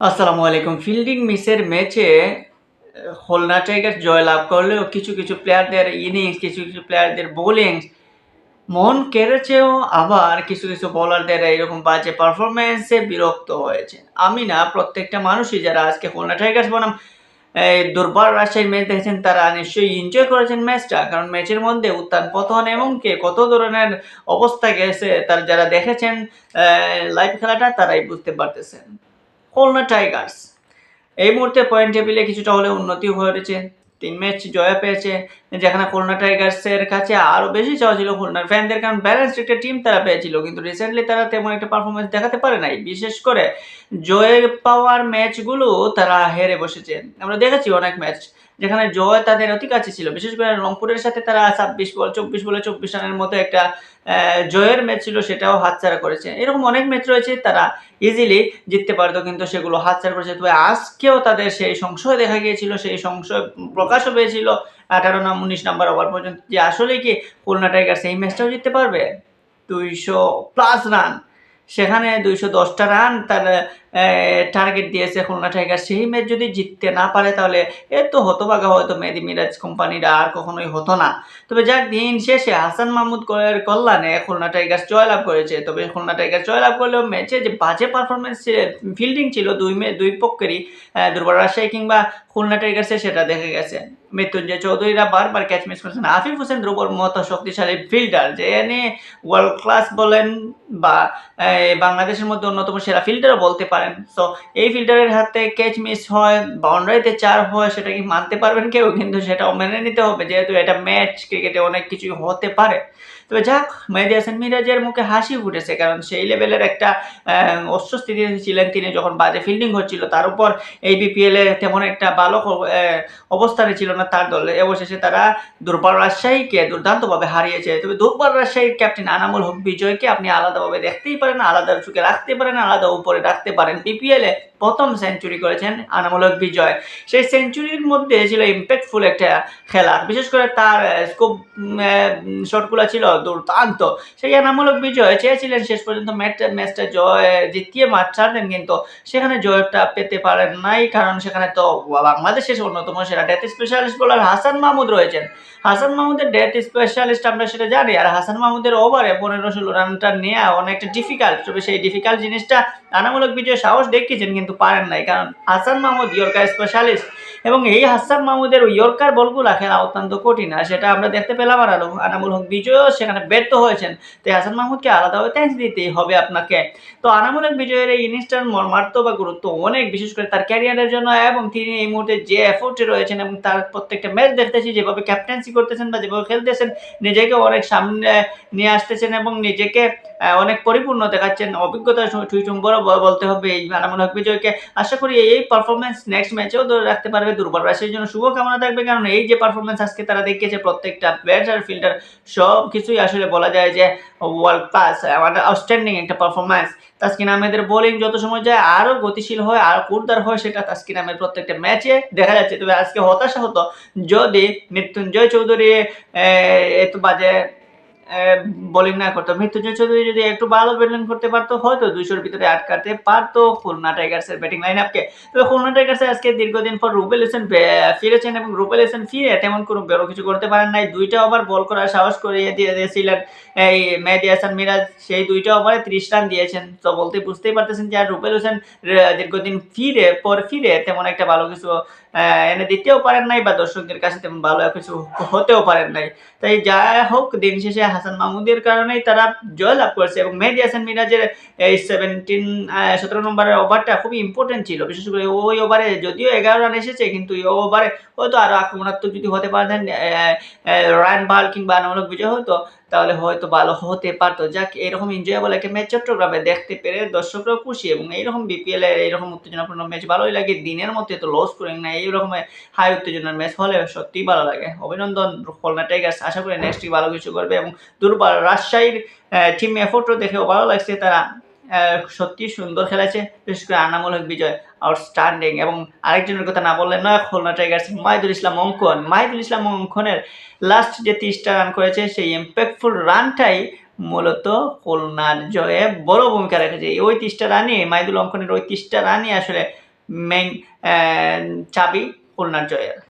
আসসালামু আলাইকুম। ফিল্ডিং মিসের ম্যাচে খুলনা টাইগার্স জয়লাভ করলেও কিছু প্লেয়ারদের ইনিংস, কিছু প্লেয়ারদের বোলিংস মন কেড়েছেও, আবার কিছু বোলারদের এরকম বাজে পারফরম্যান্সে বিরক্ত হয়েছে। আমি না, প্রত্যেকটা মানুষই যারা আজকে খুলনা টাইগার্স বনাম দুর্বার রাজশাহীর ম্যাচ দেখেছেন তারা নিশ্চয়ই এনজয় করেছেন ম্যাচটা। কারণ ম্যাচের মধ্যে উত্থান-পতন এবং কত ধরনের অবস্থা গেছে তার যারা দেখেছেন লাইভ খেলাটা তারাই বুঝতে পারতেছেন। খুলনা টাইগার্স এই মুহূর্তে পয়েন্ট টেবিলে কিছুটা হলেও উন্নতি হয়েছে। ৩ ম্যাচ জয় পেয়েছে, যেখানে খুলনা টাইগার্সের কাছে আরও বেশি চাওয়া ছিল খুলনার ফ্যানদের, কারণ ব্যালেন্সড একটা টিম তারা পেয়েছিল। কিন্তু রিসেন্টলি তারা তেমন একটা পারফরমেন্স দেখাতে পারে নাই। বিশেষ করে জয় পাওয়ার ম্যাচগুলো তারা হেরে বসেছে। আমরা দেখেছি অনেক ম্যাচ যেখানে জয় তাদের অতি কাছে ছিল। বিশেষ করে রংপুরের সাথে তারা 24 বলে 24 রানের মতো একটা জয়ের ম্যাচ ছিল, সেটাও হাতছাড়া করেছে। এরকম অনেক ম্যাচ রয়েছে তারা ইজিলি জিততে পারতো, কিন্তু সেগুলো হাতছাড়া করেছে। তবে আজকেও তাদের সেই সংশয় দেখা গিয়েছিল, সেই সংশয় প্রকাশও পেয়েছিল ১৮-১৯ নাম্বার ওভার পর্যন্ত, যে আসলে কি খুলনা টাইগার্স এই ম্যাচটাও জিততে পারবে। 200+ রান, সেখানে 210টা রান তার টার্গেট দিয়েছে খুলনা টাইগার্স। সেই ম্যাচ যদি জিততে না পারে তাহলে এত হতভাগা হয়তো মেহেদী মিরাজ কোম্পানিরা আর কখনোই হতো না। তবে যাক, দিন শেষে হাসান মাহমুদ কল্যাণে খুলনা টাইগার্স জয়লাভ করেছে। তবে খুলনা টাইগার্স জয়লাভ করলেও ম্যাচে যে বাজে পারফরমেন্স ফিল্ডিং ছিল দুই পক্ষেরই, দুর্বার রাজশাহী কিংবা খুলনা টাইগার্সের, সেটা দেখে গেছে। মৃত্যুঞ্জয় চৌধুরীরা বারবার ক্যাচ মিস করেছেন। আফিফ হোসেন ধ্রুবর মতো শক্তিশালী ফিল্ডার, যে নিয়ে ওয়ার্ল্ড ক্লাস বলেন বা বাংলাদেশের মধ্যে অন্যতম সেরা ফিল্ডারও বলতে পারেন। সো এই ফিল্ডারের হাতে ক্যাচ মিস হয়, বাউন্ডারিতে ৪ হয়, সেটা কি মানতে পারবেন কেউ? কিন্তু সেটাও মেনে নিতে হবে, যেহেতু এটা ম্যাচ, ক্রিকেটে অনেক কিছুই হতে পারে। তবে যাক, মেহেদী হাসান মিরাজের মুখে হাসি ফুটেছে, কারণ সেই লেভেলের একটা অস্বস্তিতে ছিলেন তিনি যখন বাজে ফিল্ডিং হচ্ছিল। তার উপর এই বিপিএলে তেমন একটা ভালো অবস্থানে ছিল না তার দল। অবশেষে তারা দুর্বার রাজশাহীকে দুর্দান্তভাবে হারিয়েছে। তবে দুর্বার রাজশাহীর ক্যাপ্টেন আনামুল হক বিজয়কে আপনি আলাদাভাবে দেখতেই পারেন, আলাদা চোখে রাখতে পারেন, আলাদা উপরে রাখতে পারেন। বিপিএলে প্রথম সেঞ্চুরি করেছেন আনামুল হক বিজয়। সেই সেঞ্চুরির মধ্যে ছিল ইম্প্যাক্টফুল একটা খেলা, বিশেষ করে তার স্কোপ শটগুলো ছিল দুর্দান্ত। সেই আনামুল হক বিজয় চেয়েছিলেন শেষ পর্যন্ত ম্যাচটা জয় জিতিয়ে মাঠ ছাড়লেন, কিন্তু সেখানে জয়টা পেতে পারেন নাই, কারণ সেখানে তো বাংলাদেশের অন্যতম সেরা death specialist bowler Hasan Mahmud রয়েছেন। হাসান মাহমুদের ডেথ স্পেশালিস্ট আমরা সেটা জানি, আর হাসান মাহমুদের ওভারে 15-16 রানটা নেওয়া অনেকটা ডিফিকাল্ট। তবে সেই ডিফিকাল্ট জিনিসটা আনামূলক বিজয় সাহস দেখিয়েছেন, কিন্তু পারেন নাই, কারণ হাসান মাহমুদ ইয়র্কার স্পেশালিস্ট, এবং এই হাসান মাহমুদের ইয়র্কার বলগুলা খেলা অত্যন্ত কঠিন, আর সেটা আমরা দেখতে পেলাম। আর আনামুল হক বিজয়ও সেখানে ব্যর্থ হয়েছেন। তাই হাসান মাহমুদকে আলাদাভাবে থ্যাঙ্কস দিতেই হবে আপনাকে। তো আনামুল হক বিজয়ের এই ইনিংসটার মর্মার্থ বা গুরুত্ব অনেক, বিশেষ করে তার ক্যারিয়ারের জন্য, এবং তিনি এই মুহূর্তে যে এফোর্টে রয়েছেন এবং তার প্রত্যেকটা ম্যাচ দেখতেছি যেভাবে ক্যাপ্টেন্সি করতেছেন বা যেভাবে খেলতেছেন, নিজেকে অনেক সামনে নিয়ে আসতেছেন এবং নিজেকে অনেক পরিপূর্ণ দেখাচ্ছেন। অভিজ্ঞতা টুইটুম্বরও বলতে হবে এই আনামুল হক বিজয়কে। আশা করি এই পারফরমেন্স নেক্সট ম্যাচেও ধরে রাখতে পারবে। দুর্বল রাশির জন্য শুভকামনা থাকবে, কারণ এই যে পারফরমেন্স আজকে তারা দেখিয়েছে, প্রত্যেকটা ব্যাটার ফিল্ডার সব কিছুই আসলে বলা যায় যে ওয়ার্ল্ড ক্লাস, আউটস্ট্যান্ডিং একটা পারফরমেন্স। তাসকিন আহমেদের বোলিং যত সময় যায় আরও গতিশীল হয়, আর কুর্দার হয়, সেটা তাসকিন আহমেদ প্রত্যেকটা ম্যাচে দেখা যাচ্ছে। তবে আজকে হতাশা হতো যদি মৃত্যুঞ্জয় চৌধুরী এত বাজে বোলিং না করতো। মৃত্যুঞ্জয় চৌধুরী যদি একটু ভালো ব্যাটিং করতে পারতো, হয়তো 200-র ভিতরে আটকাতে পারতো খুলনা টাইগার্সের ব্যাটিং লাইন আপকে। তবে খুলনা টাইগার্সে আজকে দীর্ঘদিন পর রুবেল হোসেন ফিরেছেন, এবং রুবেল হোসেন ফিরে তেমন কোনো বড় কিছু করতে পারেন নাই। 2টা ওভার বল করার সাহস করিয়ে দিয়েছিলেন এই মেহেদী হাসান মিরাজ, সেই 2টা ওভারে 30 রান দিয়েছেন। তো বুঝতেই পারতেছেন যে আর রুবেল হোসেন দীর্ঘদিন ফিরে তেমন একটা ভালো কিছু এনে দিতেও পারেন নাই, বা দর্শকদের কাছে তেমন ভালো কিছু হতেও পারেন নাই। তাই যা হোক, দিন শেষে হাসান মাহমুদের কারণেই তারা জয়লাভ করেছে, এবং মেহেদী হাসান মিরাজের এই 17 নম্বরের ওভারটা খুবই ইম্পর্টেন্ট ছিল। বিশেষ করে ওই ওভারে যদিও 11 রান এসেছে, কিন্তু ওই ওভারে হয়তো আরো আক্রমণাত্মক যদি হতে পারতেন রায়ান বাল কিংবা আনামুল হক বিজয়, হতো তাহলে হয়তো ভালো হতে পারতো। যাক, এরকম এনজয়েবল একটা ম্যাচ চট্টগ্রামে দেখতে পেরে দর্শকরাও খুশি, এবং এইরকম বিপিএল এর এইরকম উত্তেজনাপূর্ণ ম্যাচ ভালোই লাগে। দিনের মধ্যে তো লস করেন না, এইরকম হাই উত্তেজনার ম্যাচ হলে সত্যিই ভালো লাগে। অভিনন্দন খুলনা টাইগার্স, আশা করি নেক্সট উইক ভালো কিছু করবে। এবং দুর্বার রাজশাহীর টিম এফোর্টও দেখেও ভালো লাগছে, তারা সত্যি সুন্দর খেলেছে। বিশেষ করে আনামুল হক বিজয় আউটস্ট্যান্ডিং, এবং আরেকজনের কথা না বললে নয়, খুলনা টাইগার্স মাহিদুল ইসলাম অঙ্কনের লাস্ট যে 30টা রান করেছে, সেই ইম্প্যাক্টফুল রানটাই মূলত খুলনার জয়ে বড় ভূমিকা রেখেছে। ওই 30টা রানই, মাহিদুল অঙ্কনের ওই 30টা রানই আসলে মেইন চাবি খুলনার জয়ের।